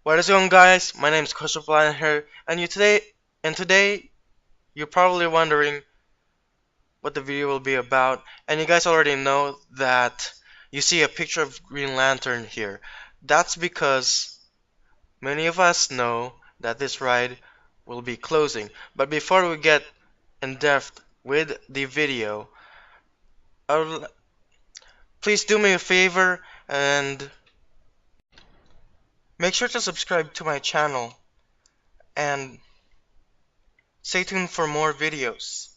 What is going on, guys? My name is Christopher here, and today you're probably wondering what the video will be about, and you guys already know that you see a picture of Green Lantern here. That's because many of us know that this ride will be closing. But before we get in depth with the video, please do me a favor and make sure to subscribe to my channel and stay tuned for more videos.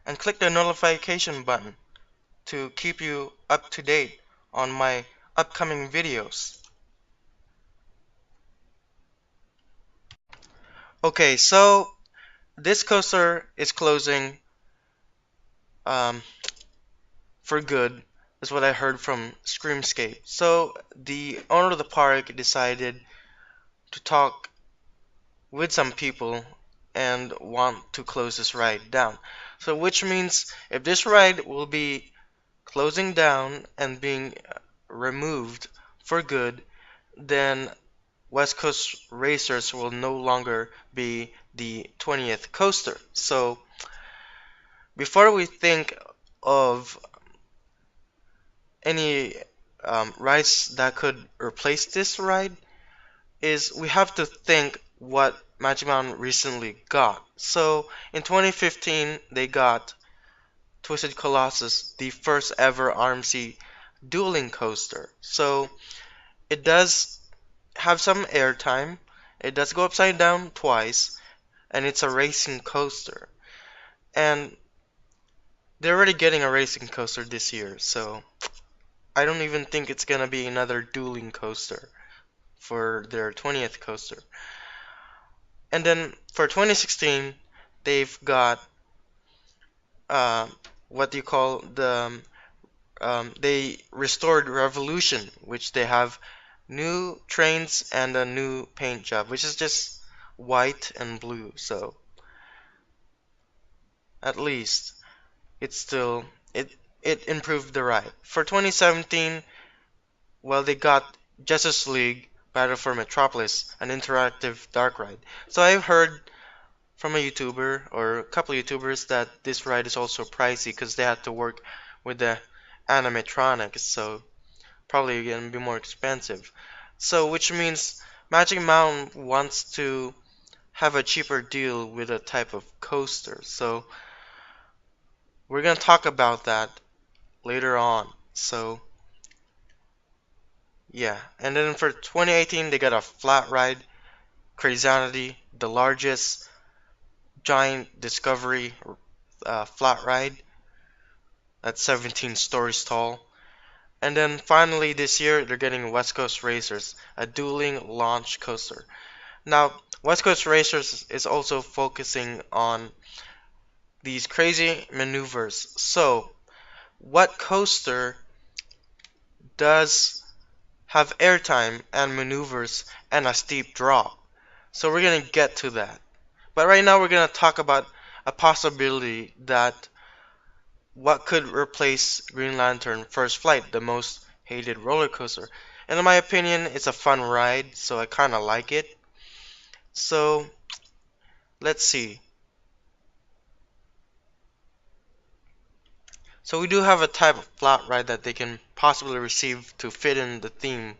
And click the notification button to keep you up to date on my upcoming videos. Okay, so this coaster is closing um, for good, is what I heard from Screamscape. So the owner of the park decided to talk with some people and want to close this ride down. So which means if this ride will be closing down and being removed for good, then West Coast Racers will no longer be the 20th coaster. So before we think of any rides that could replace this ride, is we have to think what Magic Mountain recently got. So in 2015, they got Twisted Colossus, the first ever RMC dueling coaster. So it does have some airtime. It does go upside down twice, and it's a racing coaster. And they're already getting a racing coaster this year, so I don't even think it's gonna be another dueling coaster for their 20th coaster. And then for 2016, they've got uh, what do you call they restored Revolution, which they have new trains and a new paint job, which is just white and blue. So at least it's still it improved the ride. For 2017, well, they got Justice League Battle for Metropolis, an interactive dark ride. So I've heard from a YouTuber or a couple of YouTubers that this ride is also pricey because they had to work with the animatronics, so probably gonna be more expensive. So which means Magic Mountain wants to have a cheaper deal with a type of coaster. So we're gonna talk about that later on. So yeah, and then for 2018 they got a flat ride, Crazanity, the largest giant Discovery flat ride that's 17 stories tall. And then finally this year they're getting West Coast Racers, a dueling launch coaster. Now, West Coast Racers is also focusing on these crazy maneuvers. So, what coaster does have airtime and maneuvers and a steep drop? So we're gonna get to that. But right now we're gonna talk about a possibility that what could replace Green Lantern First Flight, the most hated roller coaster. And in my opinion, it's a fun ride, so I kinda like it. So let's see. So we do have a type of flat ride that they can possibly receive to fit in the theme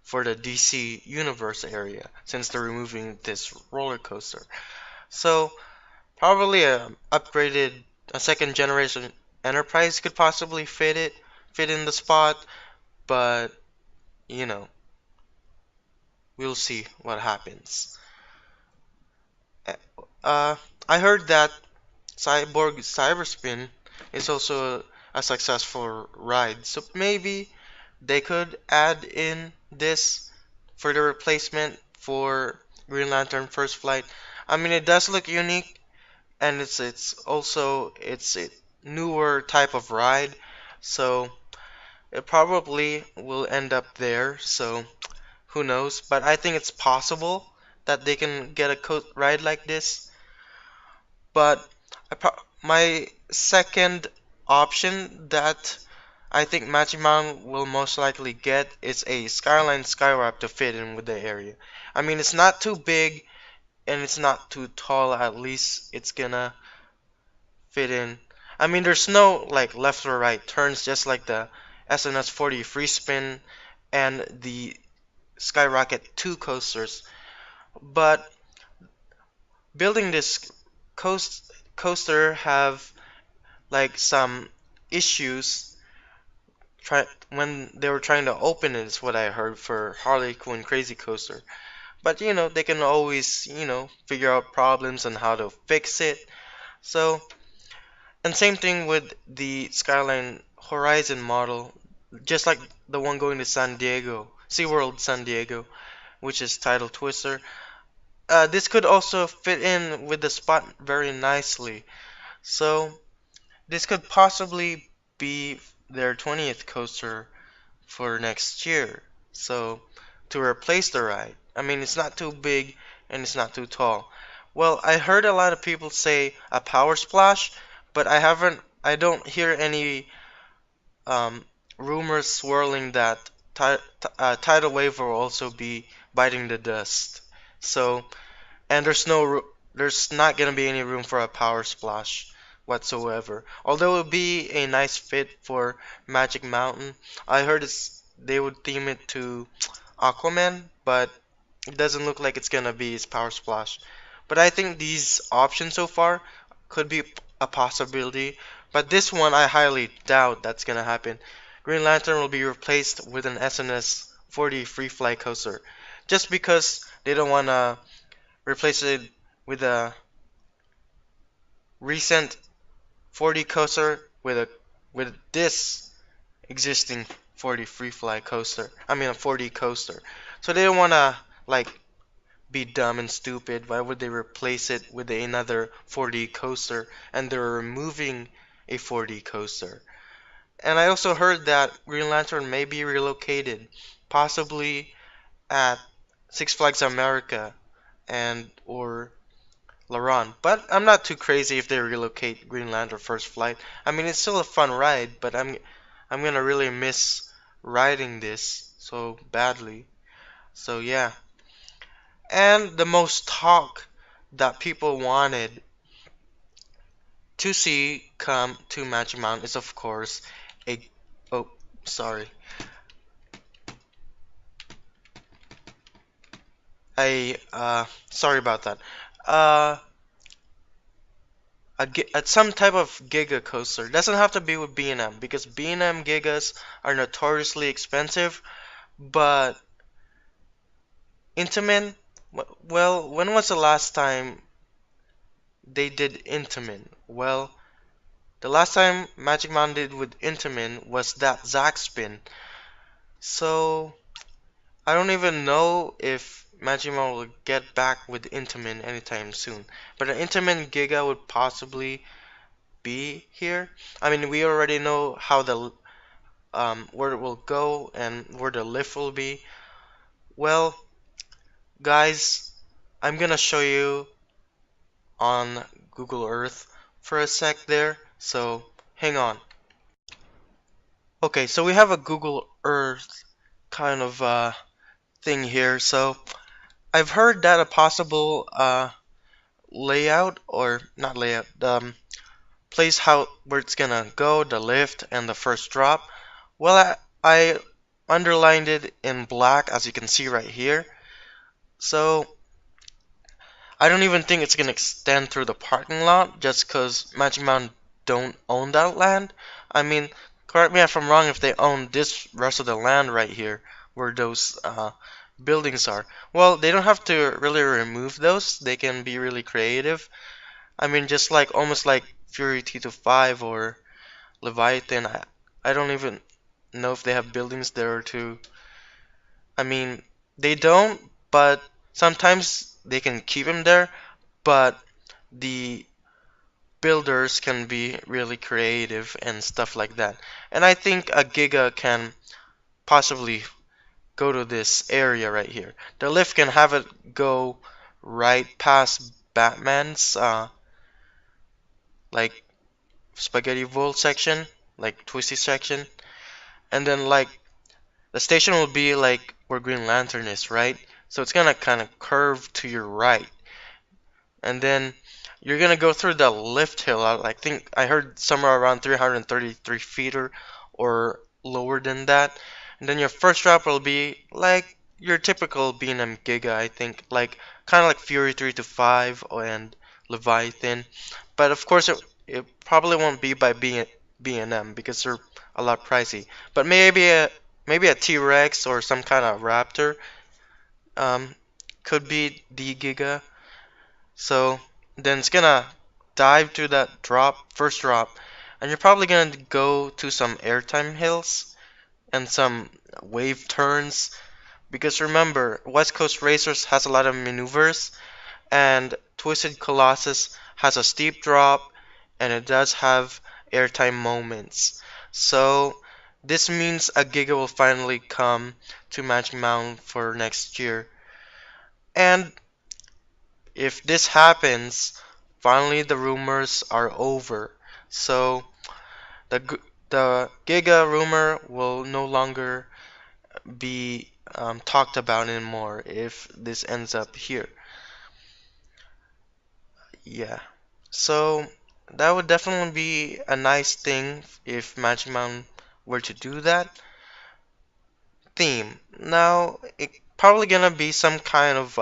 for the DC Universe area, since they're removing this roller coaster. So probably a second generation Enterprise could possibly fit in the spot, but you know, we'll see what happens. Uh, I heard that Cyborg Cyberspin is also a successful ride, so maybe they could add in this for the replacement for Green Lantern First Flight. I mean, it does look unique, and it's a newer type of ride, so it probably will end up there. So who knows? But I think it's possible that they can get a ride like this. But my second option that I think Magic Mountain will most likely get is a Skyline Skywrap to fit in with the area. I mean, it's not too big and it's not too tall. At least it's gonna fit in. I mean, there's no like left or right turns, just like the SNS 40 free spin and the Skyrocket 2 coasters. But building this coaster have like some issues when they were trying to open it, is what I heard for Harley Quinn Crazy Coaster. But they can always, figure out problems and how to fix it. So, and same thing with the Skyline Horizon model, just like the one going to San Diego, SeaWorld San Diego, which is Tidal Twister. This could also fit in with the spot very nicely. So, this could possibly be their 20th coaster for next year. So, to replace the ride. I mean, it's not too big and it's not too tall. Well, I heard a lot of people say a power splash, but I don't hear any um, rumors swirling that tidal wave will also be biting the dust. So, and there's not gonna be any room for a power splash whatsoever. Although it would be a nice fit for Magic Mountain. I heard they would theme it to Aquaman, but it doesn't look like it's gonna be his power splash. But I think these options so far could be a possibility. But this one I highly doubt that's gonna happen. Green Lantern will be replaced with an SNS 40 free fly coaster. Just because they don't wanna replace it with a recent 40 coaster with this existing 40 free fly coaster. I mean a 40 coaster. So they don't wanna like be dumb and stupid. Why would they replace it with another 4D coaster? And they're removing a 4D coaster. And I also heard that Green Lantern may be relocated, possibly at Six Flags America and or Laron. But I'm not too crazy if they relocate Green Lantern First Flight. I mean, it's still a fun ride, but I'm gonna really miss riding this so badly. So yeah. And the most talk that people wanted to see come to Magic Mountain is of course a oh sorry a sorry about that uh some type of Giga coaster. Doesn't have to be with B&M because B&M Gigas are notoriously expensive, but Intamin, well, when was the last time they did Intamin? Well, the last time Magic Mountain did with Intamin was that Zack spin. So I don't even know if Magic Mountain will get back with Intamin anytime soon. But an Intamin Giga would possibly be here. I mean, we already know how the where it will go and where the lift will be. Well, guys, I'm gonna show you on Google Earth for a sec there. So hang on. Okay, so we have a Google Earth kind of thing here. So I've heard that a possible layout or not layout, place how where it's gonna go, the lift and the first drop. Well, I underlined it in black as you can see right here. So I don't even think it's gonna extend through the parking lot just because Magic Mountain don't own that land. I mean, correct me if I'm wrong if they own this rest of the land right here where those buildings are. Well, they don't have to really remove those. They can be really creative. I mean, just like almost like Fury T25 or Leviathan. I don't even know if they have buildings there too. I mean, they don't, but sometimes they can keep them there. But the builders can be really creative and stuff like that. And I think a Giga can possibly go to this area right here. The lift can have it go right past Batman's like spaghetti roll section, like twisty section. and then like the station will be like where Green Lantern is, right? So it's gonna kind of curve to your right, and then you're gonna go through the lift hill. I think I heard somewhere around 333 feet or lower than that. And then your first drop will be like your typical B&M Giga, I think, like kind of like Fury 3 to 5 and Leviathan. But of course, it probably won't be by B&M because they're a lot pricey. But maybe a T-Rex or some kind of Raptor um, could be the Giga. So then it's gonna dive to that first drop, and you're probably gonna go to some airtime hills and some wave turns because remember, West Coast Racers has a lot of maneuvers, and Twisted Colossus has a steep drop, and it does have airtime moments. So this means a Giga will finally come to Magic Mountain for next year. And if this happens, finally the rumors are over. So the Giga rumor will no longer be talked about anymore if this ends up here. Yeah. So that would definitely be a nice thing if Magic Mountain were to do that. Theme. Now, it probably gonna be some kind of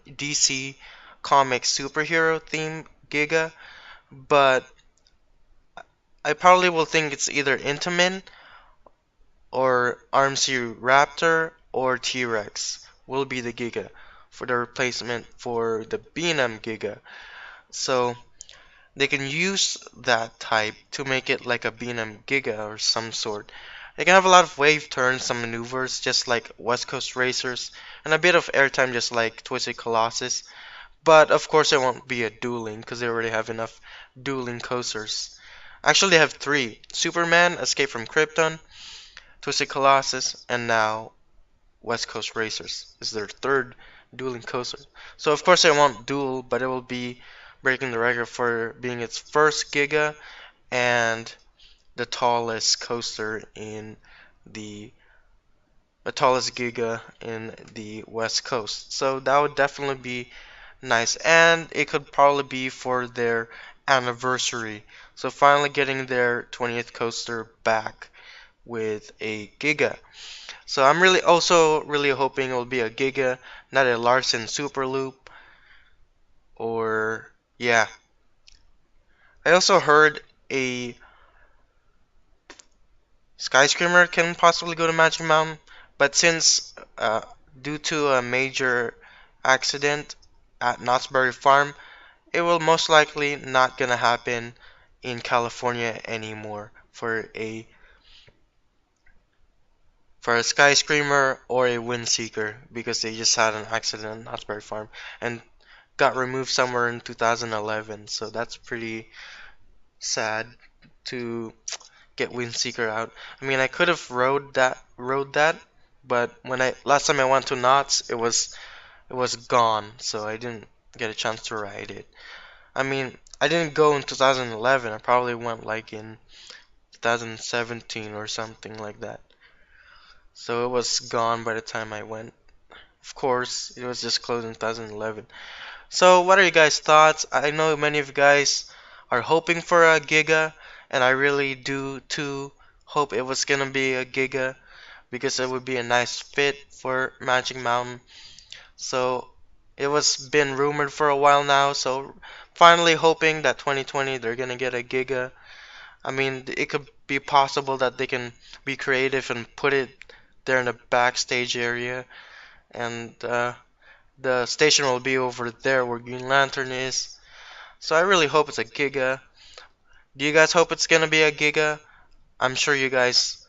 DC comic superhero theme Giga, but I probably will think it's either Intamin or RMC Raptor or T-Rex will be the Giga for the replacement for the B&M Giga. So they can use that type to make it like a B&M Giga or some sort. They can have a lot of wave turns, some maneuvers just like West Coast Racers, and a bit of airtime just like Twisted Colossus. But of course it won't be a dueling because they already have enough dueling coasters. Actually, they have three. Superman, Escape from Krypton, Twisted Colossus, and now West Coast Racers is their third dueling coaster. So of course it won't duel, but it will be breaking the record for being its first Giga and the tallest coaster in the tallest Giga in the West Coast. So that would definitely be nice, and it could probably be for their anniversary. So finally getting their 20th coaster back with a Giga. So I'm really also really hoping it will be a Giga, not a Larson Super Loop. Or yeah, I also heard a Skyscreamer can possibly go to Magic Mountain, but since due to a major accident at Knott's Berry Farm, it will most likely not gonna happen in California anymore for a Skyscreamer or a Windseeker because they just had an accident at Knott's Berry Farm and got removed somewhere in 2011. So that's pretty sad to get Windseeker out. I mean, I could have rode that, but when I last time I went to Knott's, it was gone, so I didn't get a chance to ride it. I mean, I didn't go in 2011. I probably went like in 2017 or something like that. So it was gone by the time I went. Of course, it was just closed in 2011. So, what are you guys' thoughts? I know many of you guys are hoping for a Giga, and I really do too hope it was gonna be a Giga because it would be a nice fit for Magic Mountain. So, it was been rumored for a while now, so finally hoping that 2020 they're gonna get a Giga. I mean, it could be possible that they can be creative and put it there in the backstage area, and the station will be over there where Green Lantern is. So I really hope it's a Giga. Do you guys hope it's gonna be a Giga? I'm sure you guys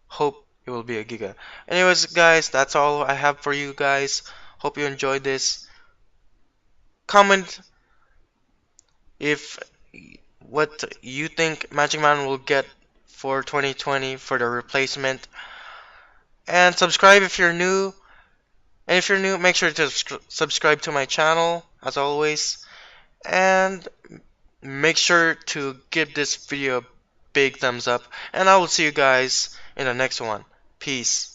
hope it will be a Giga. Anyways, guys, that's all I have for you guys. Hope you enjoyed this. Comment if what you think Magic Man will get for 2020 for the replacement. And subscribe if you're new. And if you're new, make sure to subscribe to my channel, as always. And make sure to give this video big thumbs up, and I will see you guys in the next one. Peace.